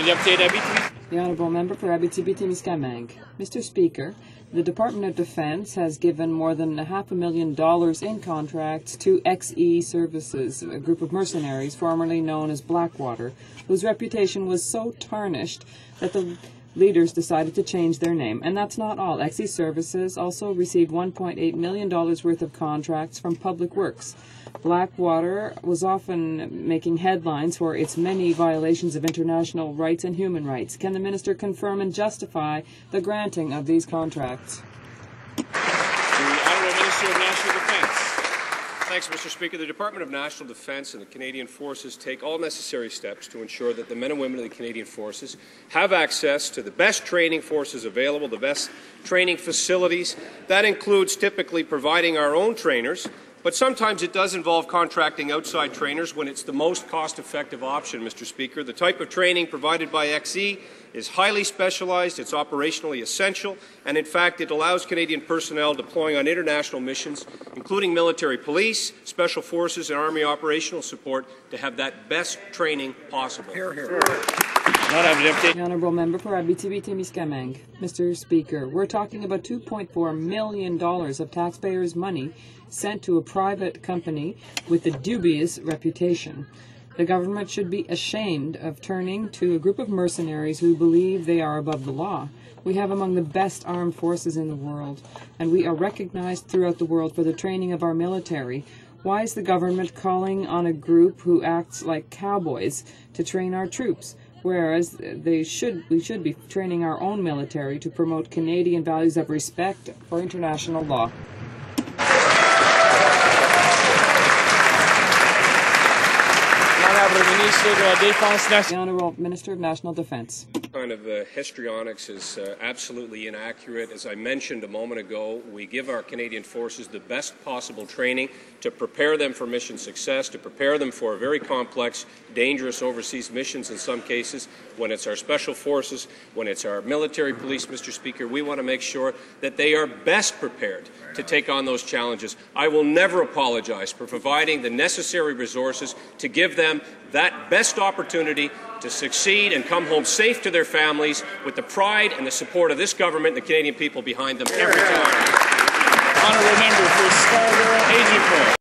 The Honourable Member for Abitibi-Témiscamingue. Mr. Speaker, the Department of Defence has given more than $500,000 in contracts to XE Services, a group of mercenaries formerly known as Blackwater, whose reputation was so tarnished that the leaders decided to change their name. And that's not all. XE Services also received $1.8 million worth of contracts from Public Works. Blackwater was often making headlines for its many violations of international rights and human rights. Can the Minister confirm and justify the granting of these contracts? The Honourable Minister of National Defence. Thanks, Mr. Speaker. The Department of National Defence and the Canadian Forces take all necessary steps to ensure that the men and women of the Canadian Forces have access to the best training forces available, the best training facilities. That includes typically providing our own trainers, but sometimes it does involve contracting outside trainers when it's the most cost-effective option, Mr. Speaker. The type of training provided by XE is highly specialized, it's operationally essential, and in fact it allows Canadian personnel deploying on international missions, including military police, special forces and army operational support, to have that best training possible. Hear, hear. The Honourable Member for Abitibi-Témiscamingue. Mr. Speaker, we're talking about $2.4 million of taxpayers' money sent to a private company with a dubious reputation. The government should be ashamed of turning to a group of mercenaries who believe they are above the law. We have among the best armed forces in the world, and we are recognized throughout the world for the training of our military. Why is the government calling on a group who acts like cowboys to train our troops, whereas we should be training our own military to promote Canadian values of respect for international law? The Honourable Minister of National Defence. Kind of histrionics is absolutely inaccurate. As I mentioned a moment ago, we give our Canadian forces the best possible training to prepare them for mission success, to prepare them for very complex, dangerous overseas missions in some cases. When it's our special forces, when it's our military police, Mr. Speaker, we want to make sure that they are best prepared to take on those challenges. I will never apologize for providing the necessary resources to give them that best opportunity to succeed and come home safe to their families with the pride and the support of this government and the Canadian people behind them every time. Honourable Member for Scarborough, Agincourt.